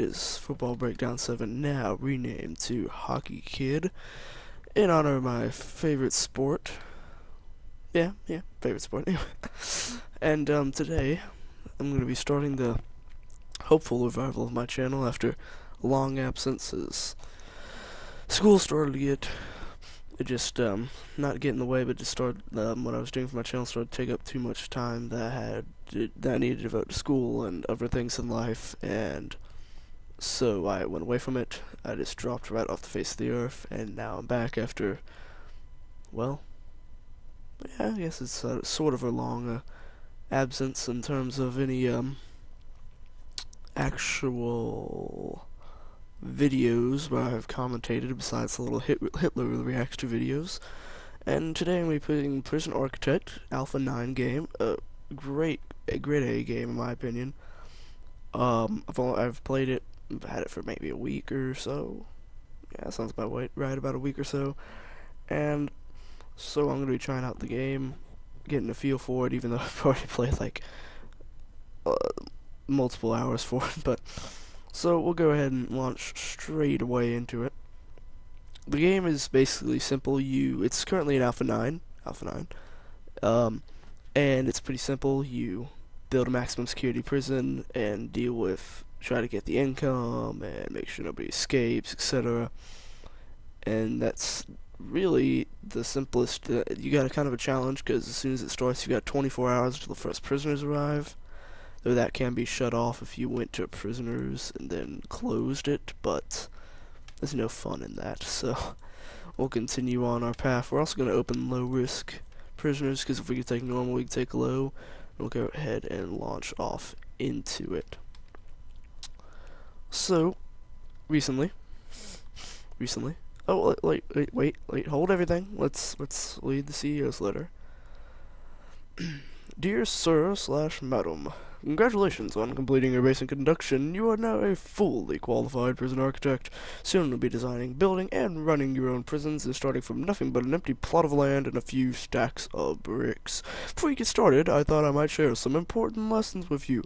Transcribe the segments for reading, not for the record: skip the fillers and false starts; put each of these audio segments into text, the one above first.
is Football Breakdown 7, now renamed to Hockey Kid, in honor of my favorite sport. Yeah, favorite sport. And today, I'm going to be starting the hopeful revival of my channel after long absences. School started to get, it just, not get in the way, but just started, what I was doing for my channel started to take up too much time that I needed to devote to school and other things in life, and so I went away from it. I just dropped right off the face of the earth, and now I'm back after, well, yeah, I guess it's sort of a long absence in terms of any actual videos where I've commentated besides the little Hitler reacts to videos. And today I'm going to be putting Prison Architect Alpha 9 game, a great A game in my opinion. I've played it, had it for maybe a week or so. Yeah, sounds about right, about a week or so. And so I'm going to be trying out the game, getting a feel for it, even though I've already played like multiple hours for it. But so we'll go ahead and launch straight away into it. The game is basically simple. It's currently in Alpha 9, and it's pretty simple. You build a maximum security prison and try to get the income and make sure nobody escapes, etc. And that's really the simplest. You got a kind of a challenge because as soon as it starts, you got 24 hours until the first prisoners arrive. Though that can be shut off if you went to prisoners and then closed it, but there's no fun in that. So we'll continue on our path. We're also going to open low risk prisoners because if we can take normal, we can take low. We'll go ahead and launch off into it. So, recently. Oh, wait, hold everything. Let's read the CEO's letter. Dear Sir/Madam, congratulations on completing your basic induction. You are now a fully qualified prison architect. Soon you'll be designing, building, and running your own prisons, and starting from nothing but an empty plot of land and a few stacks of bricks. Before you get started, I thought I might share some important lessons with you.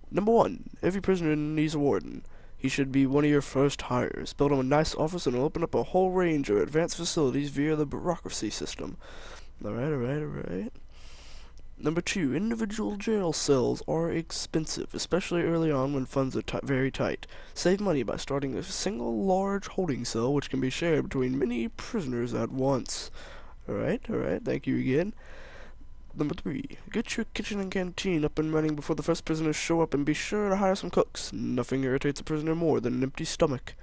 Number 1, every prisoner needs a warden. He should be one of your first hires. Build him a nice office and it'll open up a whole range of advanced facilities via the bureaucracy system. Alright. Number 2, individual jail cells are expensive, especially early on when funds are very tight. Save money by starting a single large holding cell which can be shared between many prisoners at once. Alright, thank you again. Number 3, get your kitchen and canteen up and running before the first prisoners show up, and be sure to hire some cooks. Nothing irritates a prisoner more than an empty stomach.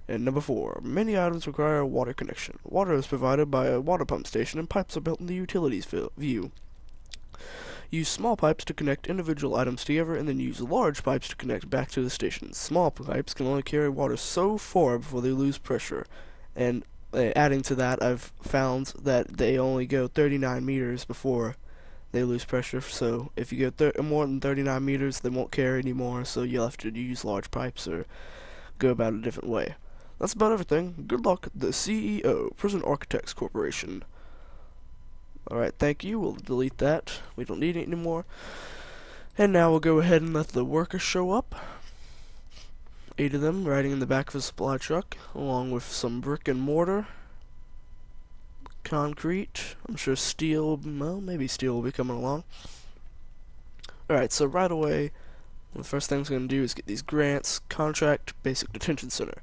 And number 4, many items require a water connection. Water is provided by a water pump station and pipes are built in the utilities view. Use small pipes to connect individual items together, and then use large pipes to connect back to the station. Small pipes can only carry water so far before they lose pressure. And adding to that, I've found that they only go 39 meters before they lose pressure. So if you go more than 39 meters, they won't carry anymore. So you'll have to use large pipes or go about it a different way. That's about everything. Good luck, the CEO, Prison Architects Corporation. Alright, thank you. We'll delete that. We don't need it anymore. And now we'll go ahead and let the workers show up. 8 of them riding in the back of a supply truck, along with some brick and mortar, concrete. I'm sure steel, well, maybe steel will be coming along. Alright, so right away, the first thing I'm going to do is get these grants. Contract Basic Detention Center.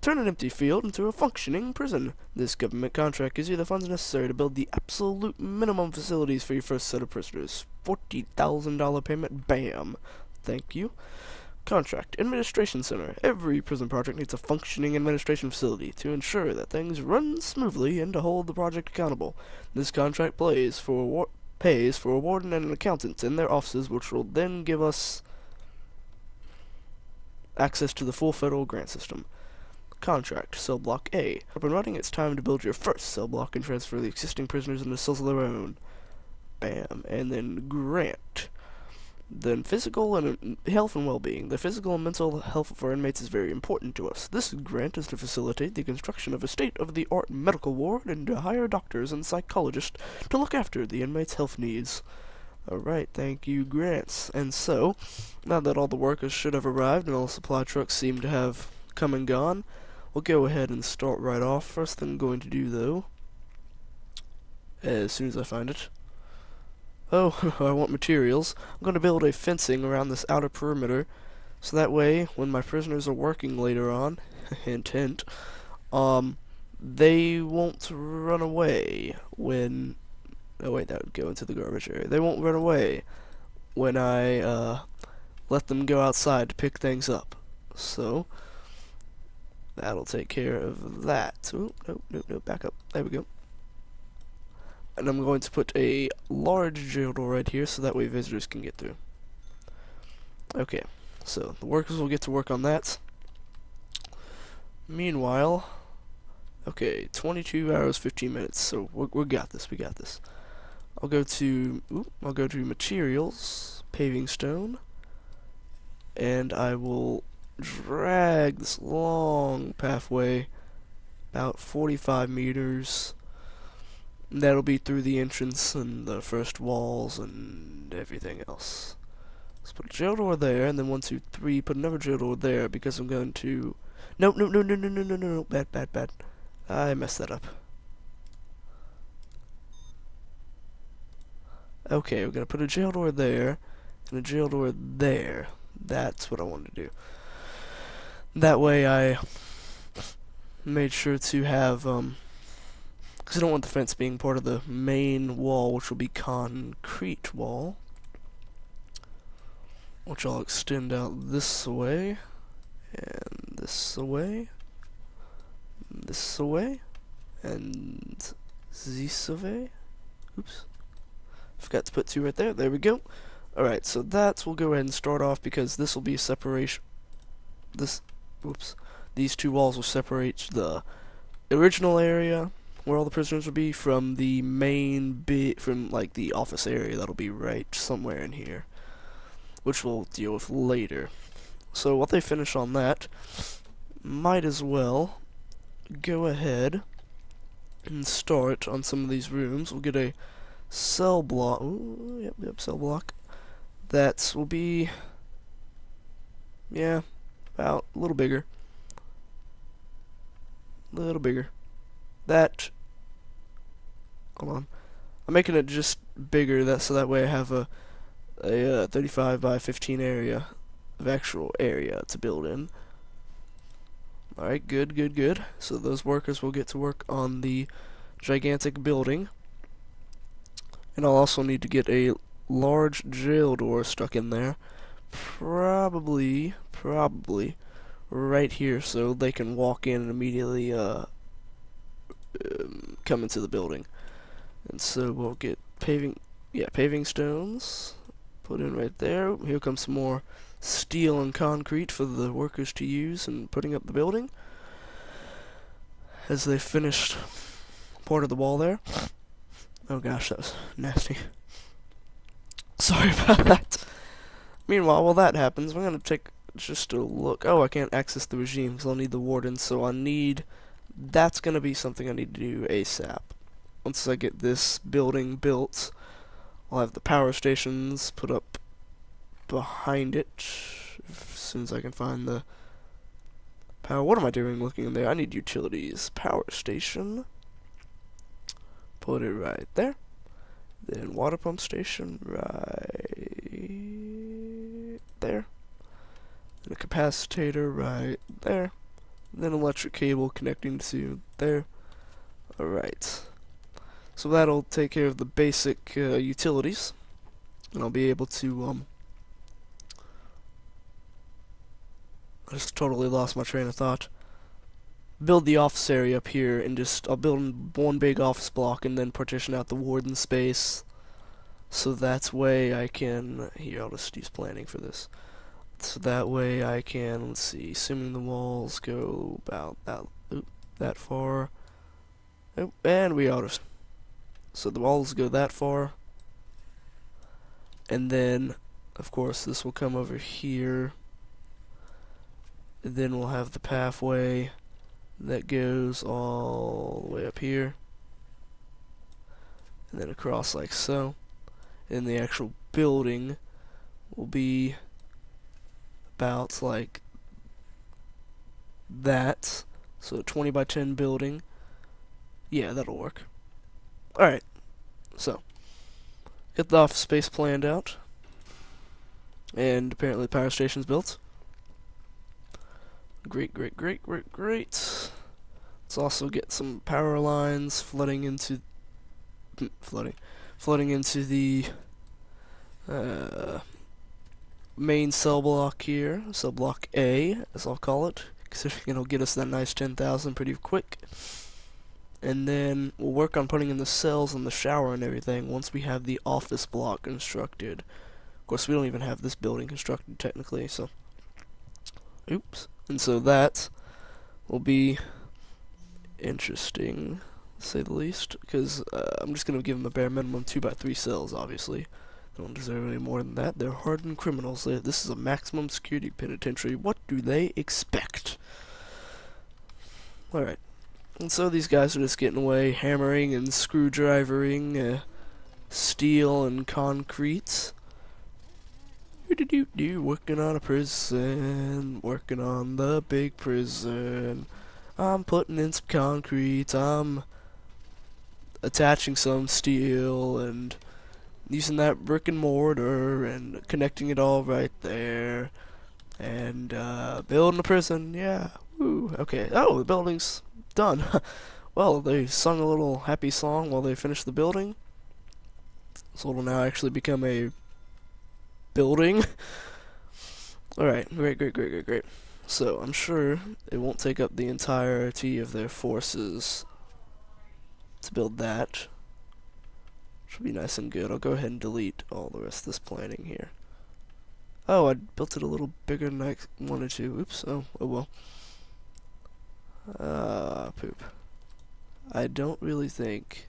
Turn an empty field into a functioning prison. This government contract gives you the funds necessary to build the absolute minimum facilities for your first set of prisoners. $40,000 payment, bam. Thank you. Contract Administration Center. Every prison project needs a functioning administration facility to ensure that things run smoothly and to hold the project accountable. This contract pays for a warden and an accountant in their offices, which will then give us access to the full federal grant system. Contract Cell Block A. Up and running, it's time to build your first cell block and transfer the existing prisoners into cells of their own. Bam. And then grant. Then physical and health and well-being. The physical and mental health of our inmates is very important to us. This grant is to facilitate the construction of a state-of-the-art medical ward and to hire doctors and psychologists to look after the inmates' health needs. Alright, thank you, Grants. And so, now that all the workers should have arrived and all the supply trucks seem to have come and gone, we'll go ahead and start right off. First thing I'm going to do, though, as soon as I find it. Oh, I want materials. I'm going to build a fencing around this outer perimeter, so that way, when my prisoners are working later on, hint hint, they won't run away when... Oh wait, that would go into the garbage area. They won't run away when I let them go outside to pick things up. So, that'll take care of that. Oh, no, back up. There we go. And I'm going to put a large jail door right here so that way visitors can get through. Okay, so the workers will get to work on that. Meanwhile, okay, 22 hours, 15 minutes, so we got this, we got this. I'll go to materials, paving stone, and I will drag this long pathway, about 45 meters. That'll be through the entrance and the first walls and everything else. Let's put a jail door there, and then 1, 2, 3, put another jail door there because I'm going to... No, bad. I messed that up. Okay, we're gonna put a jail door there, and a jail door there. That's what I wanted to do. That way I made sure to have, because I don't want the fence being part of the main wall, which will be concrete wall. Which I'll extend out this way, and this way, this way, and this way. Oops. Forgot to put 2 right there. There we go. Alright, so that we'll go ahead and start off because this will be a separation. These 2 walls will separate the original area where all the prisoners will be from the main from like the office area that'll be right somewhere in here, which we'll deal with later. So while they finish on that, might as well go ahead and start on some of these rooms. We'll get a cell block. Ooh, yep, cell block. That will be, yeah, about a little bigger. That, hold on. I'm making it just bigger, so that way I have a 35 by 15 area of actual area to build in. Alright, good. So those workers will get to work on the gigantic building. And I'll also need to get a large jail door stuck in there. Probably right here so they can walk in and immediately come into the building. And so we'll get paving stones put in right there. Here comes some more steel and concrete for the workers to use in putting up the building as they finished part of the wall there. Oh gosh, that was nasty. Sorry about that. Meanwhile, while that happens, we're gonna take just a look. Oh, I can't access the regime because I'll need the warden, so that's gonna be something I need to do ASAP. Once I get this building built, I'll have the power stations put up behind it as soon as I can find the power. What am I doing looking in there? I need utilities. Power station. Put it right there. Then water pump station right there. And a capacitator right there. Then electric cable connecting to there. Alright. So that'll take care of the basic utilities. And I'll be able to, I just totally lost my train of thought. Build the office area up here and I'll build one big office block and then partition out the warden space. So that way I can, here I'll just use planning for this. So that way I can, let's see, assuming the walls go about that far. Oh, and we ought to. So the walls go that far. And then, of course, this will come over here. And then we'll have the pathway that goes all the way up here. And then across like so. And the actual building will be about like that. So 20 by 10 building. Yeah, that'll work. Alright, so get the office space planned out. And apparently the power station's built. Great. Let's also get some power lines flooding into the main cell block here, cell block A, as I'll call it, considering it'll get us that nice 10,000 pretty quick. And then we'll work on putting in the cells and the shower and everything once we have the office block constructed. Of course, we don't even have this building constructed technically, so oops. And so that will be interesting, to say the least, because I'm just going to give them a bare minimum 2 by 3 cells, obviously. They don't deserve any more than that. They're hardened criminals. This is a maximum security penitentiary. What do they expect? Alright. And so these guys are just getting away, hammering and screwdrivering steel and concrete. Working on a prison, working on the big prison. I'm putting in some concrete, I'm attaching some steel and using that brick and mortar and connecting it all right there. And building a prison, yeah. Woo. Okay. Oh, the building's done. Well, they sung a little happy song while they finished the building. So it'll now actually become a building. Alright, great. So, I'm sure it won't take up the entirety of their forces to build that. Should be nice and good. I'll go ahead and delete all the rest of this planning here. Oh, I built it a little bigger than I wanted to. Oops, oh well. Poop. I don't really think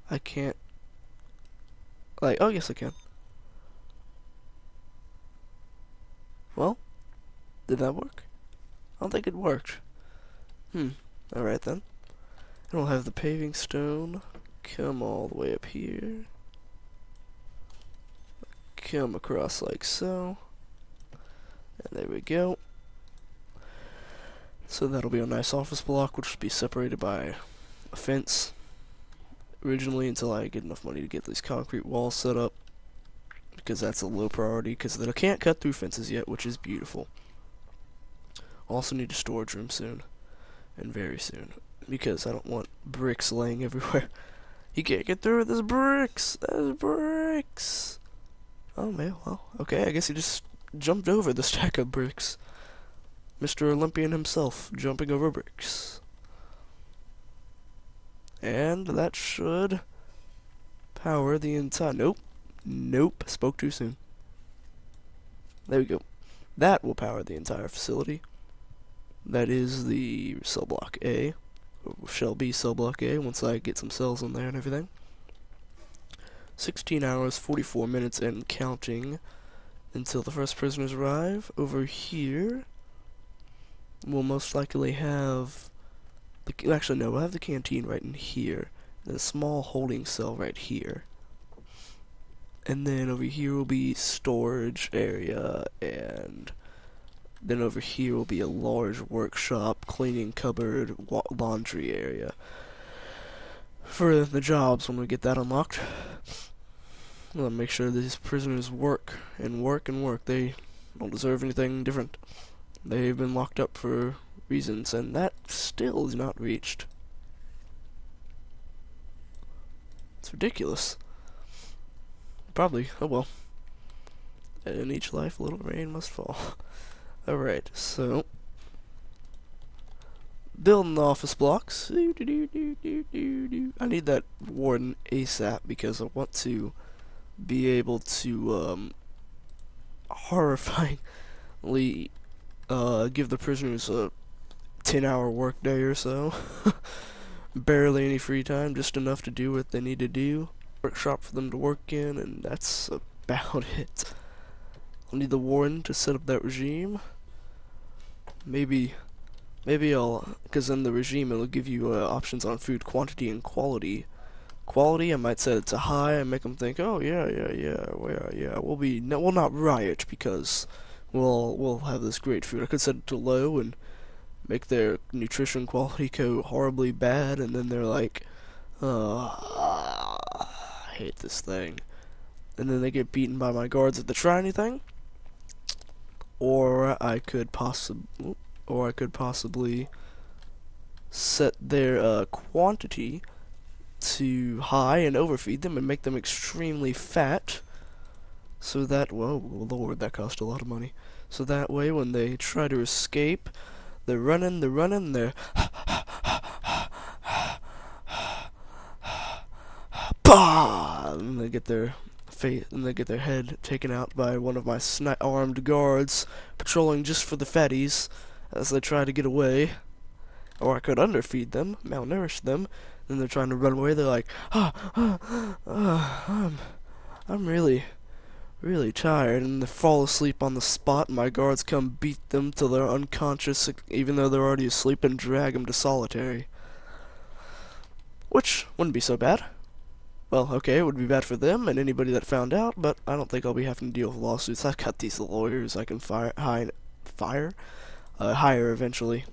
I can't, like, oh yes I can. Well, did that work? I don't think it worked. Alright then. And we'll have the paving stone come all the way up here. Come across like so. And there we go. So that'll be a nice office block, which will be separated by a fence. Originally, until I get enough money to get these concrete walls set up. Because that's a low priority, because they can't cut through fences yet, which is beautiful. Also need a storage room soon, and very soon, because I don't want bricks laying everywhere. You can't get through it, there's bricks! There's bricks! Oh man, well, okay, I guess he just jumped over the stack of bricks. Mr. Olympian himself, jumping over bricks. And that should power the entire... Nope, spoke too soon. There we go. That will power the entire facility. That is the cell block A. Or shall be cell block A once I get some cells in there and everything. 16 hours, 44 minutes and counting until the first prisoners arrive. Over here, we'll most likely have... Actually, no, we'll have the canteen right in here. And a small holding cell right here. And then over here will be storage area, and then over here will be a large workshop, cleaning cupboard, laundry area for the jobs when we get that unlocked. We'll make sure these prisoners work and work and work. They don't deserve anything different. They've been locked up for reasons, and that still is not reached. It's ridiculous. Probably. Oh well. In each life, a little rain must fall. Alright, so... building the office blocks. I need that warden ASAP because I want to be able to, horrifyingly, give the prisoners a 10-hour workday or so. Barely any free time, just enough to do what they need to do. Workshop for them to work in, and that's about it. I'll need the warden to set up that regime. Maybe I'll, because in the regime it'll give you options on food quantity and quality. Of quality, I might set it to high and make them think, oh we'll not riot because we'll have this great food. I could set it to low and make their nutrition quality go horribly bad, and then they're like, I hate this thing. And then they get beaten by my guards if they try anything. Or I could possibly set their quantity to high and overfeed them and make them extremely fat. So that, whoa, lord, that cost a lot of money. So that way, when they try to escape, they're running, they're bah! And they get their head taken out by one of my armed guards patrolling just for the fatties as they try to get away. Or I could underfeed them, malnourish them, and they're trying to run away. They're like, I'm really tired, and they fall asleep on the spot, and my guards come beat them till they're unconscious, even though they're already asleep, and drag them to solitary. Which wouldn't be so bad. Well, okay, it would be bad for them and anybody that found out, but I don't think I'll be having to deal with lawsuits. I've got these lawyers I can hire eventually.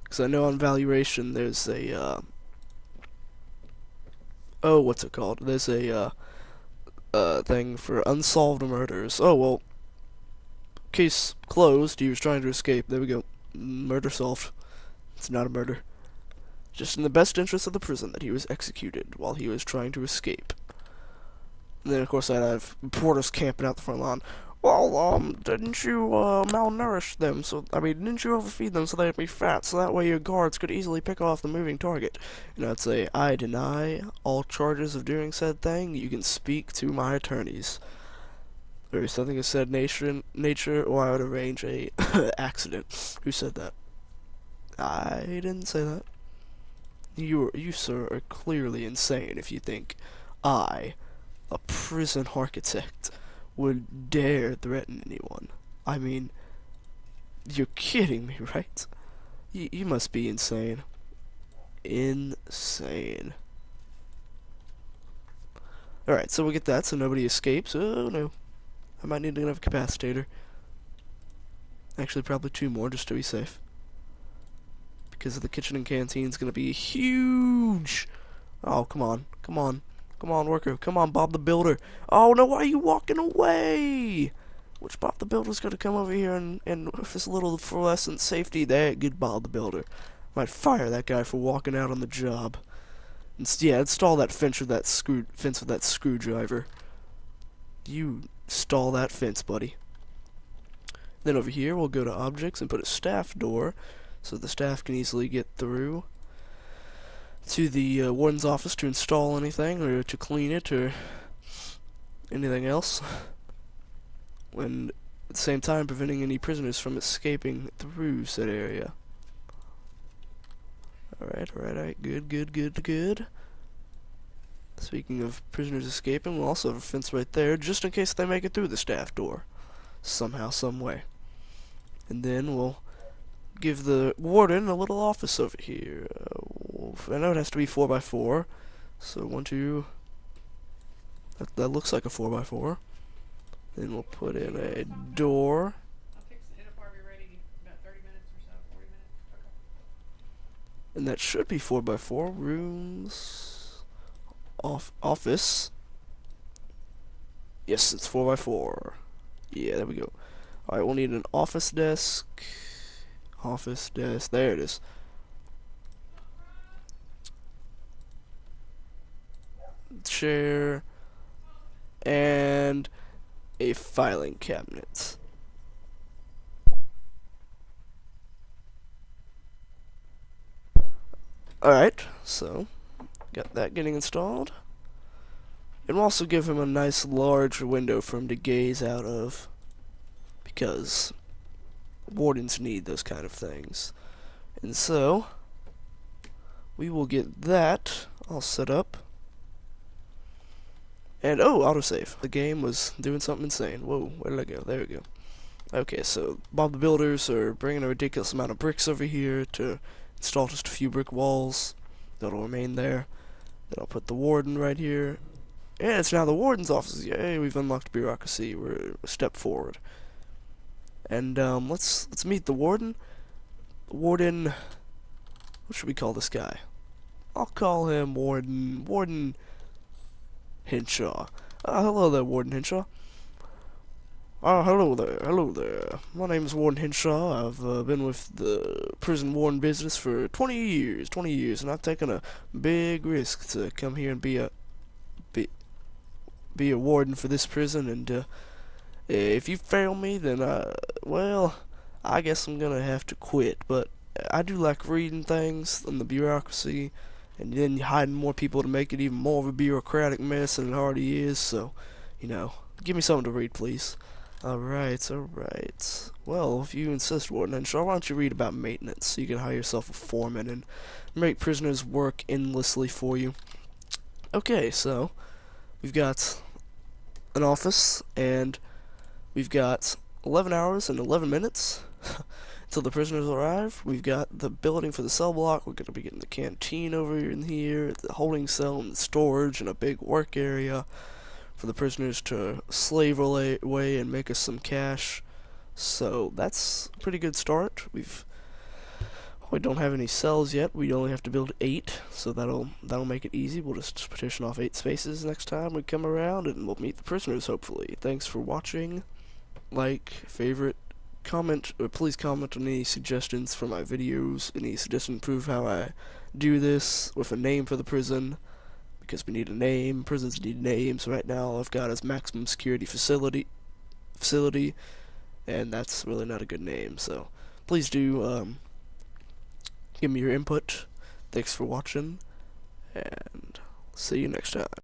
Because I know on valuation there's a, what's it called? There's a, thing for unsolved murders. Oh, well, case closed, he was trying to escape. There we go. Murder solved. It's not a murder. Just in the best interest of the prison that he was executed while he was trying to escape. And then, of course, I'd have reporters camping out the front lawn. Well, didn't you, malnourish them? Didn't you overfeed them so they'd be fat, so that way your guards could easily pick off the moving target? And I'd say, I deny all charges of doing said thing. You can speak to my attorneys. Or something of said nature, or I would arrange a accident. Who said that? I didn't say that. You, sir, are clearly insane if you think I, a prison architect, would dare threaten anyone. I mean, you're kidding me, right? You must be insane. Insane. Alright, so we'll get that so nobody escapes. Oh, no. I might need another capacitator. Actually, probably 2 more just to be safe. Because the kitchen and canteen's gonna be huge. Oh, come on, worker, come on, Bob the Builder. Oh no, why are you walking away? Which Bob the Builder's gonna come over here and with this little fluorescent safety there. Good Bob the Builder. Might fire that guy for walking out on the job. Yeah, install that fence with that screwdriver. You stall that fence, buddy. Then over here, we'll go to objects and put a staff door, so the staff can easily get through to the warden's office to install anything, or to clean it, or anything else. When at the same time preventing any prisoners from escaping through said area. Alright, good. Speaking of prisoners escaping, we'll also have a fence right there, just in case they make it through the staff door. Somehow, some way. And then we'll give the warden a little office over here. I know it has to be 4x4, so 1, 2. That looks like a 4x4. Then we'll put in a door. It'll probably be ready in about 30 minutes or so, 40 minutes. Okay. And that should be 4x4. Rooms. Office. Yes, it's 4x4. Yeah, there we go. Alright, we'll need an office desk. Office desk. There it is. Chair. And a filing cabinet. Alright, so got that getting installed. And we'll also give him a nice large window for him to gaze out of, because wardens need those kind of things. And so we will get that all set up. And oh, autosave. The game was doing something insane. Whoa, where did I go? There we go. Okay, so Bob the Builders are bringing a ridiculous amount of bricks over here to install just a few brick walls that'll remain there. Then I'll put the warden right here. Yeah, it's now the warden's office. Yay, we've unlocked bureaucracy. We're a step forward. And let's meet the warden. Warden, what should we call this guy? I'll call him Warden Henshaw. Hello there, Warden Henshaw. Hello there. My name is Warden Henshaw. I've been with the prison warden business for 20 years, and I've taken a big risk to come here and be a warden for this prison. And if you fail me, then well, I guess I'm gonna have to quit. But I do like reading things and the bureaucracy, and then hiding more people to make it even more of a bureaucratic mess than it already is. So, give me something to read, please. Alright. Well, if you insist, Warden Henshaw, why don't you read about maintenance so you can hire yourself a foreman and make prisoners work endlessly for you. Okay, so we've got an office, and we've got 11 hours and 11 minutes until the prisoners arrive. We've got the building for the cell block. We're going to be getting the canteen over in here, the holding cell and the storage, and a big work area for the prisoners to slave away and make us some cash. So that's a pretty good start. We don't have any cells yet. We only have to build 8, so that'll make it easy. We'll just partition off 8 spaces next time we come around, and we'll meet the prisoners hopefully. Thanks for watching. Like, favorite, comment, or please comment on any suggestions for my videos. Any suggestions to prove how I do this with a name for the prison, because we need a name. Prisons need names. Right now all I've got is maximum security facility, and that's really not a good name. So please do give me your input. Thanks for watching, and see you next time.